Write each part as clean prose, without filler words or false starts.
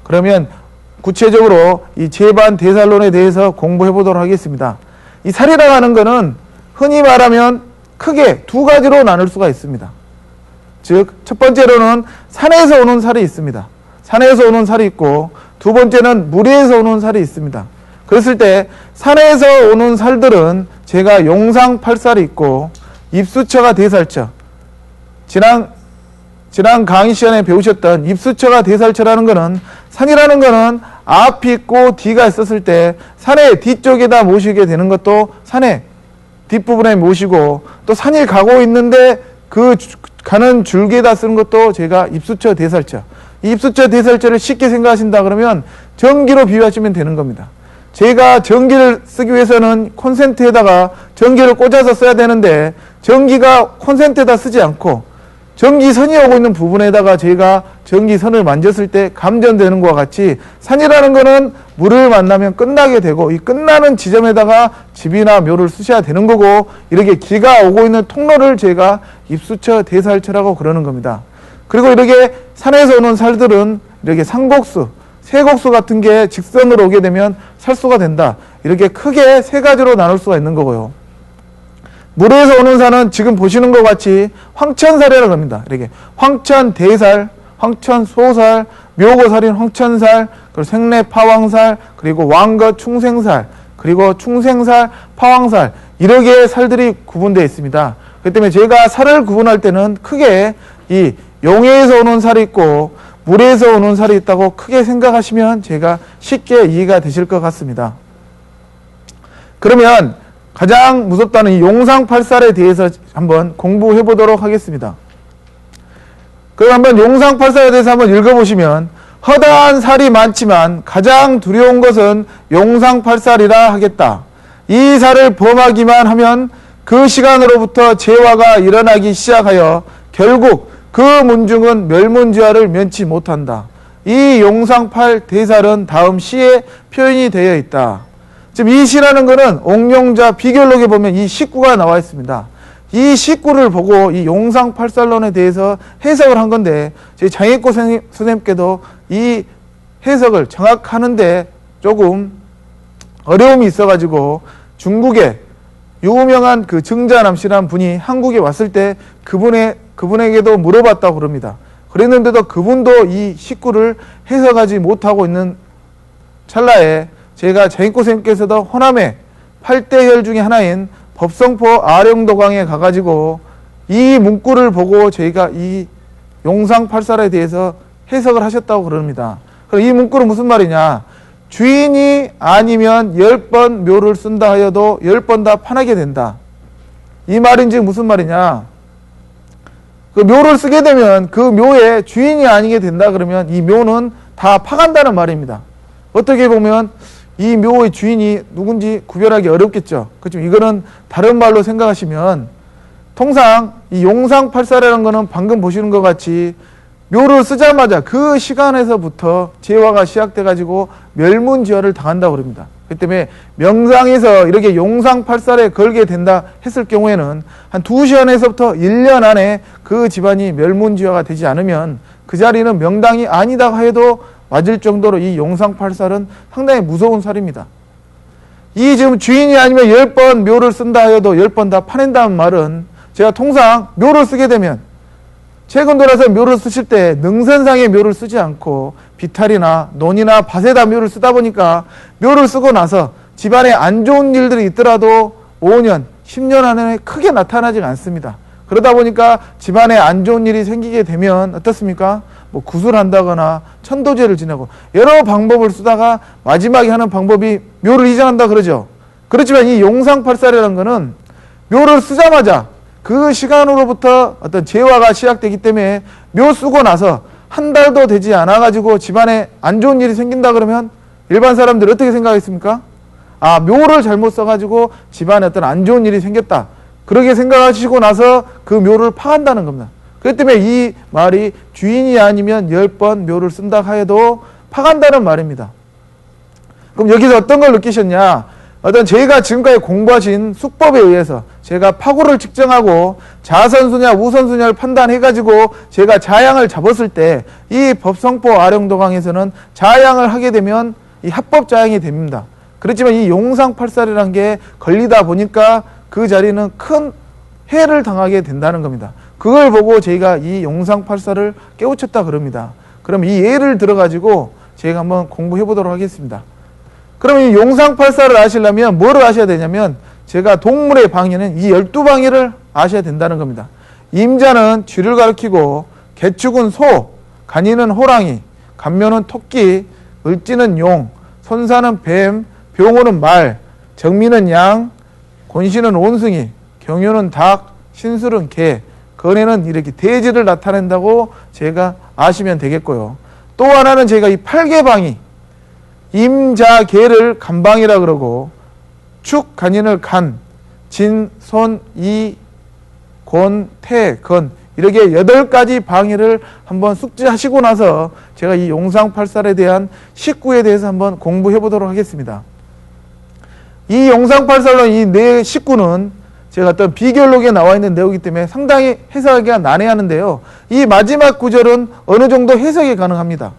그러면 구체적으로 이 제반 대살론에 대해서 공부해 보도록 하겠습니다. 이 살이라고 하는 것은 흔히 말하면 크게 두 가지로 나눌 수가 있습니다. 즉, 첫 번째로는 산에서 오는 살이 있습니다. 산에서 오는 살이 있고, 두 번째는 물에서 오는 살이 있습니다. 그랬을 때 산에서 오는 살들은 제가 용상팔살이 있고 입수처가 대살처, 지난 강의 시간에 배우셨던 입수처가 대살처라는 것은 산이라는 것은 앞이 있고 뒤가 있었을 때 산의 뒤쪽에다 모시게 되는 것도 산의 뒷부분에 모시고, 또 산이 가고 있는데 그 가는 줄기에다 쓰는 것도 제가 입수처 대살처. 이 입수처 대살처를 쉽게 생각하신다 그러면 전기로 비유하시면 되는 겁니다. 제가 전기를 쓰기 위해서는 콘센트에다가 전기를 꽂아서 써야 되는데 전기가 콘센트에다 쓰지 않고 전기선이 오고 있는 부분에다가 제가 전기선을 만졌을 때 감전되는 것과 같이 산이라는 것은 물을 만나면 끝나게 되고, 이 끝나는 지점에다가 집이나 묘를 쓰셔야 되는 거고, 이렇게 기가 오고 있는 통로를 제가 입수처 대살처라고 그러는 겁니다. 그리고 이렇게 산에서 오는 살들은 이렇게 상곡수, 세곡수 같은 게 직선으로 오게 되면 살수가 된다. 이렇게 크게 세 가지로 나눌 수가 있는 거고요. 물에서 오는 살은 지금 보시는 것 같이 황천살이라고 합니다. 이렇게 황천대살, 황천소살, 묘고살인 황천살, 그리고 생래파왕살, 그리고 왕거 충생살, 그리고 충생살, 파왕살, 이렇게 살들이 구분되어 있습니다. 그렇기 때문에 제가 살을 구분할 때는 크게 이 용해에서 오는 살이 있고 물에서 오는 살이 있다고 크게 생각하시면 제가 쉽게 이해가 되실 것 같습니다. 그러면 가장 무섭다는 이 용상팔살에 대해서 한번 공부해 보도록 하겠습니다. 그럼 한번 용상팔살에 대해서 한번 읽어보시면, 허다한 살이 많지만 가장 두려운 것은 용상팔살이라 하겠다. 이 살을 범하기만 하면 그 시간으로부터 재화가 일어나기 시작하여 결국 그 문중은 멸문지화를 면치 못한다. 이 용상팔 대살은 다음 시에 표현이 되어 있다. 지금 이 시라는 것은 옥룡자 비결록에 보면 이 식구가 나와 있습니다. 이 식구를 보고 이 용상팔살론에 대해서 해석을 한 건데, 저희 장익고 선생님께도 이 해석을 정확하는데 조금 어려움이 있어가지고 중국에 유명한 그 증자남씨라는 분이 한국에 왔을 때 그분에게도 물어봤다고 그럽니다. 그랬는데도 그분도 이 식구를 해석하지 못하고 있는 찰나에 제가 장익고 선생님께서도 호남의 8대혈 중에 하나인 법성포 아령도강에 가가지고 이 문구를 보고 저희가 이 용상팔살에 대해서 해석을 하셨다고 그럽니다. 그럼 이 문구는 무슨 말이냐? 주인이 아니면 10번 묘를 쓴다 하여도 10번 다 파나게 된다. 이 말인지 무슨 말이냐? 그 묘를 쓰게 되면 그 묘의 주인이 아니게 된다 그러면 이 묘는 다 파간다는 말입니다. 어떻게 보면 이 묘의 주인이 누군지 구별하기 어렵겠죠. 그렇지만 이거는 다른 말로 생각하시면, 통상 이 용상팔살이라는 거는 방금 보시는 것 같이 묘를 쓰자마자 그 시간에서부터 재화가 시작돼가지고 멸문지화를 당한다고 그럽니다. 그렇기 때문에 명상에서 이렇게 용상팔살에 걸게 된다 했을 경우에는 한 2시간에서부터 1년 안에 그 집안이 멸문지화가 되지 않으면 그 자리는 명당이 아니다 해도 맞을 정도로 이 용상팔살은 상당히 무서운 살입니다. 이 지금 주인이 아니면 10번 묘를 쓴다 하여도 10번 다 파낸다는 말은, 제가 통상 묘를 쓰게 되면 최근 들어서 묘를 쓰실 때 능선상의 묘를 쓰지 않고 비탈이나 논이나 밭에다 묘를 쓰다 보니까 묘를 쓰고 나서 집안에 안 좋은 일들이 있더라도 5년, 10년 안에 크게 나타나지 않습니다. 그러다 보니까 집안에 안 좋은 일이 생기게 되면 어떻습니까? 뭐 구술한다거나 천도제를 지내고 여러 방법을 쓰다가 마지막에 하는 방법이 묘를 이전한다 그러죠. 그렇지만 이 용상팔살이라는 거는 묘를 쓰자마자 그 시간으로부터 어떤 재화가 시작되기 때문에 묘 쓰고 나서 한 달도 되지 않아 가지고 집안에 안 좋은 일이 생긴다 그러면 일반 사람들이 어떻게 생각하겠습니까? 아, 묘를 잘못 써가지고 집안에 어떤 안 좋은 일이 생겼다, 그렇게 생각하시고 나서 그 묘를 파한다는 겁니다. 그렇기 때문에 이 말이 주인이 아니면 10번 묘를 쓴다 하여도 파간다는 말입니다. 그럼 여기서 어떤 걸 느끼셨냐? 어떤 저희가 지금까지 공부하신 수법에 의해서 제가 파고를 측정하고 자선수냐 우선수냐를 판단해가지고 제가 자양을 잡았을 때 이 법성포 아령도강에서는 자양을 하게 되면 이 합법 자양이 됩니다. 그렇지만 이 용상팔살이라는 게 걸리다 보니까 그 자리는 큰 해를 당하게 된다는 겁니다. 그걸 보고 저희가 이 용상팔살을 깨우쳤다 그럽니다. 그럼 이 예를 들어가지고 저희가 한번 공부해 보도록 하겠습니다. 그럼 이 용상팔살을 아시려면 뭐를 아셔야 되냐면 제가 동물의 방위는 이 12방위를 아셔야 된다는 겁니다. 임자는 쥐를 가리키고 개축은 소, 간이는 호랑이, 간묘는 토끼, 을지는 용, 손사는 뱀, 병호는 말, 정미는 양, 곤시는 원숭이, 경효는 닭, 신술은 개, 건해는 이렇게 대지를 나타낸다고 제가 아시면 되겠고요. 또 하나는 제가 이 팔개방위, 임자개를 간방이라 그러고 축, 간인을 간, 진, 손, 이, 곤, 태, 건 이렇게 8가지 방위를 한번 숙지하시고 나서 제가 이 용상팔살에 대한 식구에 대해서 한번 공부해 보도록 하겠습니다. 이 용상팔살로 이 네 식구는 제가 어떤 비결록에 나와 있는 내용이기 때문에 상당히 해석하기가 난해하는데요. 이 마지막 구절은 어느 정도 해석이 가능합니다.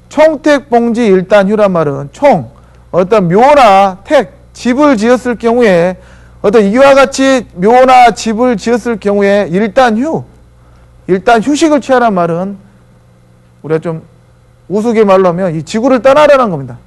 총택봉지 일단휴란 말은 총, 어떤 묘나 택, 집을 지었을 경우에 어떤 이와 같이 묘나 집을 지었을 경우에 일단 휴식을 취하란 말은 우리가 좀 우스갯말로 하면 이 지구를 떠나라는 겁니다.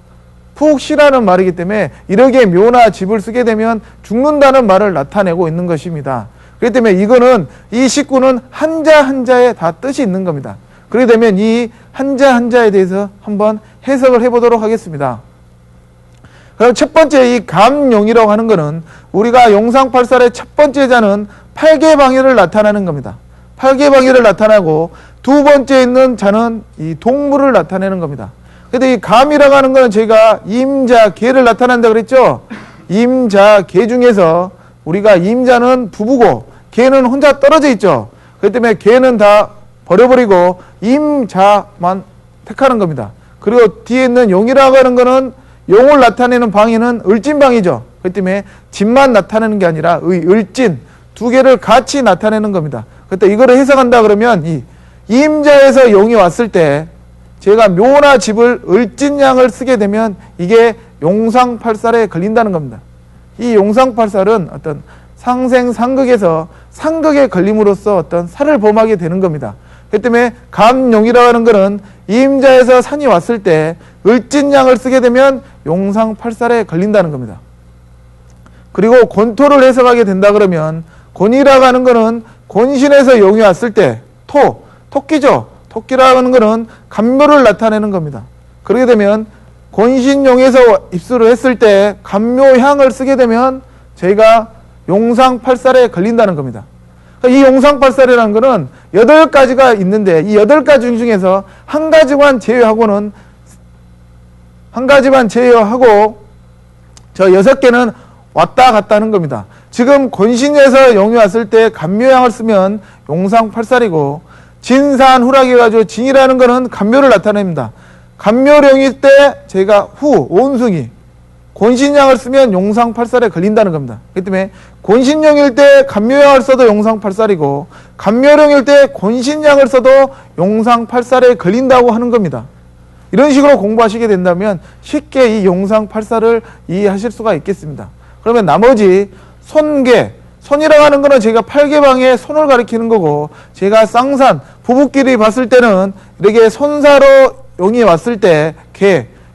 푹 쉬라는 말이기 때문에 이렇게 묘나 집을 쓰게 되면 죽는다는 말을 나타내고 있는 것입니다. 그렇기 때문에 이거는 이 식구는 한자 한자에 다 뜻이 있는 겁니다. 그렇게 되면 이 한자 한자에 대해서 한번 해석을 해보도록 하겠습니다. 그럼 첫 번째 이 감용이라고 하는 것은 우리가 용상팔살의 첫 번째 자는 팔개방위를 나타내는 겁니다. 팔개방위를 나타나고 두 번째 있는 자는 이 동물을 나타내는 겁니다. 근데 이 감이라고 하는 것은 저희가 임자, 개를 나타낸다 그랬죠? 임자, 개 중에서 우리가 임자는 부부고 개는 혼자 떨어져 있죠? 그렇기 때문에 개는 다 버려버리고 임자만 택하는 겁니다. 그리고 뒤에 있는 용이라고 하는 것은 용을 나타내는 방위는 을진방이죠. 그렇기 때문에 진만 나타내는 게 아니라 을진 두 개를 같이 나타내는 겁니다. 그때 이거를 해석한다 그러면 이 임자에서 용이 왔을 때 제가 묘나 집을 을진양을 쓰게 되면 이게 용상팔살에 걸린다는 겁니다. 이 용상팔살은 어떤 상생상극에서 상극에 걸림으로써 어떤 살을 범하게 되는 겁니다. 그렇기 때문에 감용이라고 하는 것은 임자에서 산이 왔을 때 을진양을 쓰게 되면 용상팔살에 걸린다는 겁니다. 그리고 곤토를 해석하게 된다 그러면 곤이라고 하는 것은 곤신에서 용이 왔을 때 토끼죠. 토끼라고 하는 것은 간묘를 나타내는 겁니다. 그렇게 되면 곤신용에서 입수를 했을 때 간묘향을 쓰게 되면 저희가 용상팔살에 걸린다는 겁니다. 이 용상팔살이라는 것은 8가지가 있는데 이 8가지 중에서 한 가지만 제외하고 저 6개는 왔다 갔다 하는 겁니다. 지금 곤신에서 용이 왔을 때 간묘향을 쓰면 용상팔살이고 진산 후락이 가지고 진이라는 것은 간묘를 나타냅니다. 간묘령일 때 제가 원숭이 곤신양을 쓰면 용상팔살에 걸린다는 겁니다. 그렇기 때문에 곤신령일 때 간묘양을 써도 용상팔살이고 간묘령일 때 곤신양을 써도 용상팔살에 걸린다고 하는 겁니다. 이런 식으로 공부하시게 된다면 쉽게 이 용상팔살을 이해하실 수가 있겠습니다. 그러면 나머지 손이라고 하는 거는 제가 팔개방에 손을 가리키는 거고 제가 쌍산 부부끼리 봤을 때는 이렇게 손사로 용이 왔을 때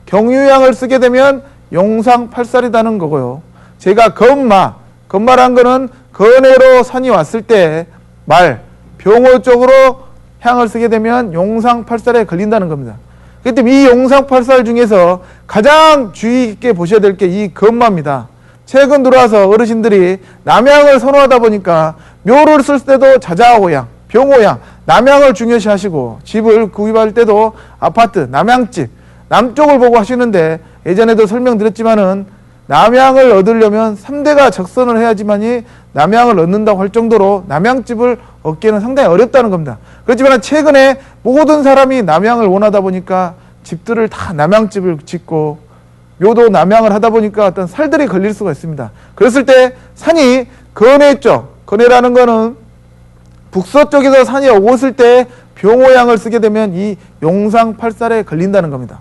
경유양을 쓰게 되면 용상팔살이라는 거고요. 제가 건마란 거는 건해로 산이 왔을 때 병호 쪽으로 향을 쓰게 되면 용상팔살에 걸린다는 겁니다. 그렇기 때문에 이 용상팔살 중에서 가장 주의 깊게 보셔야 될 게 이 건마입니다. 최근 들어와서 어르신들이 남양을 선호하다 보니까 묘를 쓸 때도 자자호양, 병호양, 남양을 중요시 하시고 집을 구입할 때도 아파트, 남양집, 남쪽을 보고 하시는데 예전에도 설명드렸지만은 남양을 얻으려면 3대가 적선을 해야지만이 남양을 얻는다고 할 정도로 남양집을 얻기는 상당히 어렵다는 겁니다. 그렇지만 최근에 모든 사람이 남양을 원하다 보니까 집들을 다 남양집을 짓고 묘도 남양을 하다 보니까 어떤 살들이 걸릴 수가 있습니다. 그랬을 때 산이 건해죠. 건해라는 거는 북서쪽에서 산이 오고 있을 때 병호양을 쓰게 되면 이 용상팔살에 걸린다는 겁니다.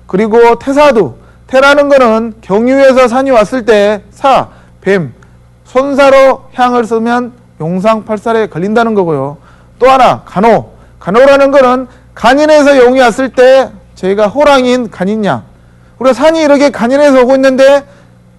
그리고 태사두, 태라는 거는 경유에서 산이 왔을 때 사, 뱀, 손사로 향을 쓰면 용상팔살에 걸린다는 거고요. 또 하나 간호, 간호라는 거는 간인에서 용이 왔을 때 저희가 호랑이인 간인양, 우리가 산이 이렇게 간인에서 오고 있는데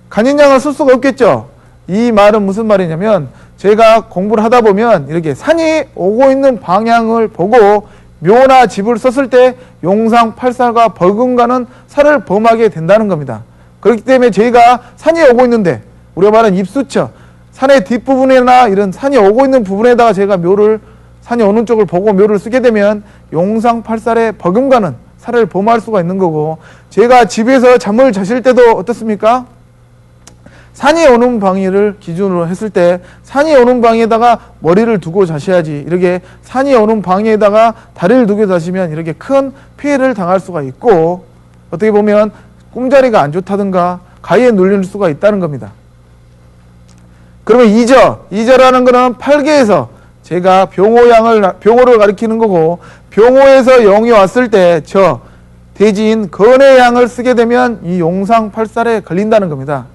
간인양을 쓸 수가 없겠죠. 이 말은 무슨 말이냐면 제가 공부를 하다 보면 이렇게 산이 오고 있는 방향을 보고 묘나 집을 썼을 때 용상팔살과 버금가는 살을 범하게 된다는 겁니다. 그렇기 때문에 저희가 산이 오고 있는데 우리가 말하는 입수처, 산의 뒷부분이나 이런 산이 오고 있는 부분에다가 제가 묘를 산이 오는 쪽을 보고 묘를 쓰게 되면 용상팔살에 버금가는 살을 범할 수가 있는 거고, 제가 집에서 잠을 자실 때도 어떻습니까? 산이 오는 방위를 기준으로 했을 때 산이 오는 방위에다가 머리를 두고 자셔야지, 이렇게 산이 오는 방위에다가 다리를 두고 자시면 이렇게 큰 피해를 당할 수가 있고, 어떻게 보면 꿈자리가 안 좋다든가 가위에 눌릴 수가 있다는 겁니다. 그러면 이저라는 거는 팔계에서 제가 병호를 가리키는 거고, 병호에서 영이 왔을 때 대지인 건의 양을 쓰게 되면 이 용상팔살에 걸린다는 겁니다.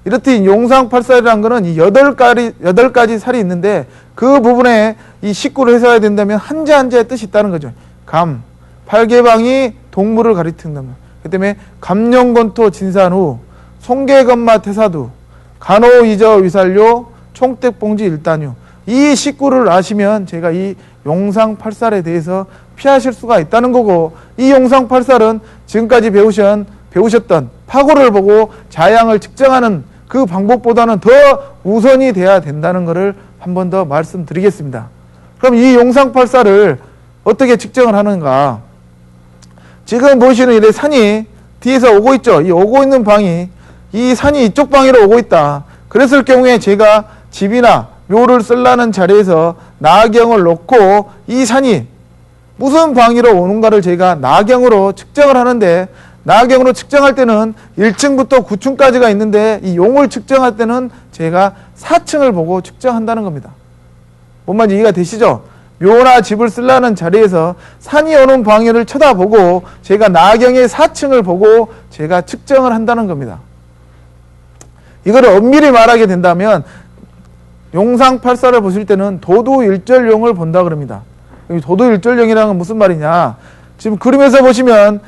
이렇듯 용상팔살이라는 거는 이 8가지 살이 있는데 그 부분에 이 식구를 해석해야 된다면 한자 한자의 뜻이 있다는 거죠. 감, 팔계방이 동물을 가리킨다. 그 때문에 감령건토 진산후, 송계건마 태사두, 간호 이저 위살료, 총택봉지 일단유, 이 식구를 아시면 제가 이 용상팔살에 대해서 피하실 수가 있다는 거고, 이 용상팔살은 지금까지 배우셨던 파고를 보고 자양을 측정하는 그 방법보다는 더 우선이 돼야 된다는 것을 한 번 더 말씀드리겠습니다. 그럼 이 용상팔살을 어떻게 측정을 하는가? 지금 보시는 이 산이 뒤에서 오고 있죠. 이 오고 있는 방이, 이 산이 이쪽 방위로 오고 있다. 그랬을 경우에 제가 집이나 묘를 쓰려는 자리에서 나경을 놓고 이 산이 무슨 방위로 오는가를 제가 나경으로 측정을 하는데, 나경으로 측정할 때는 1층부터 9층까지가 있는데 이 용을 측정할 때는 제가 4층을 보고 측정한다는 겁니다. 뭔 말인지 이해가 되시죠? 묘나 집을 쓰려는 자리에서 산이 오는 방위를 쳐다보고 제가 나경의 4층을 보고 제가 측정을 한다는 겁니다. 이거를 엄밀히 말하게 된다면 용상팔살을 보실 때는 도두일절용을 본다 그럽니다. 도두일절용이라는 건 무슨 말이냐? 지금 그림에서 보시면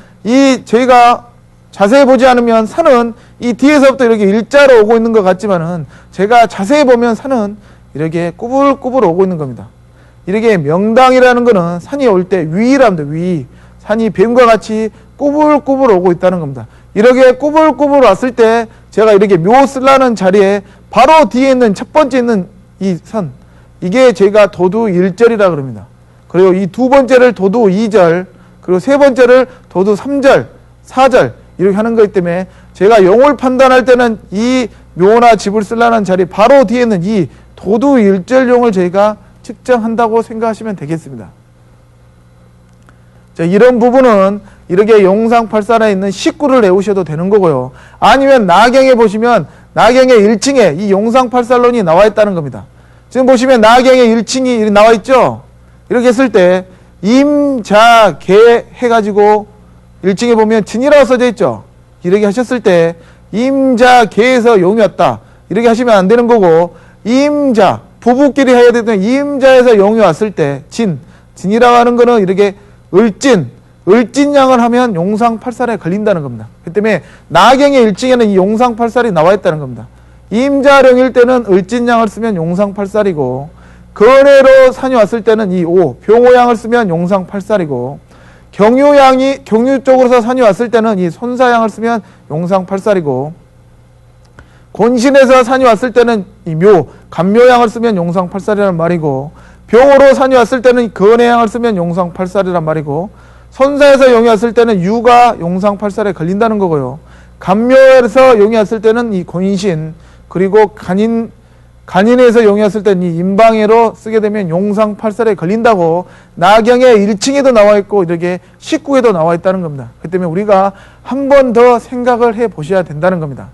저희가 자세히 보지 않으면 산은 이 뒤에서부터 이렇게 일자로 오고 있는 것 같지만은 제가 자세히 보면 산은 이렇게 꾸불꾸불 오고 있는 겁니다. 이렇게 명당이라는 거는 산이 올 때 위랍니다. 산이 뱀과 같이 꾸불꾸불 오고 있다는 겁니다. 이렇게 꾸불꾸불 왔을 때 제가 이렇게 묘 쓰려는 자리에 바로 뒤에 있는 첫 번째 있는 이 선, 이게 제가 도두 1절이라 그럽니다. 그리고 이 두 번째를 도두 2절, 그리고 세 번째를 도두 3절, 4절 이렇게 하는 거기 때문에 제가 용을 판단할 때는 이 묘나 집을 쓰려는 자리 바로 뒤에 있는 이 도두 1절용을 저희가 측정한다고 생각하시면 되겠습니다. 자, 이런 부분은 이렇게 용상팔살에 있는 식구를 외우셔도 되는 거고요. 아니면 나경에 보시면 나경의 1층에 이 용상팔살론이 나와 있다는 겁니다. 지금 보시면 나경의 1층이 나와 있죠. 이렇게 했을 때 임자계 해가지고 1층에 보면 진이라고 써져 있죠. 이렇게 하셨을 때 임자계에서 용이 왔다 이렇게 하시면 안 되는 거고, 임자 부부끼리 해야 되는 임자에서 용이 왔을 때 진이라고 하는 거는 이렇게 을진양을 하면 용상팔살에 걸린다는 겁니다. 그 때문에 나경의 1층에는 이 용상팔살이 나와 있다는 겁니다. 임자령일 때는 을진양을 쓰면 용상팔살이고, 건해로 산이 왔을 때는 이 병호양을 쓰면 용상팔살이고, 경유 쪽으로서 산이 왔을 때는 이 손사양을 쓰면 용상팔살이고, 곤신에서 산이 왔을 때는 이 간묘양을 쓰면 용상팔살이란 말이고, 병으로 산이 왔을 때는 건해양을 쓰면 용상팔살이란 말이고, 손사에서 용이 왔을 때는 유가 용상팔살에 걸린다는 거고요. 간묘에서 용이 왔을 때는 이 곤신, 그리고 간인에서 용이 왔을 때는 이 임방해로 쓰게 되면 용상팔살에 걸린다고 나경의 1층에도 나와 있고 이렇게 19에도 나와 있다는 겁니다. 그 때문에 우리가 한 번 더 생각을 해 보셔야 된다는 겁니다.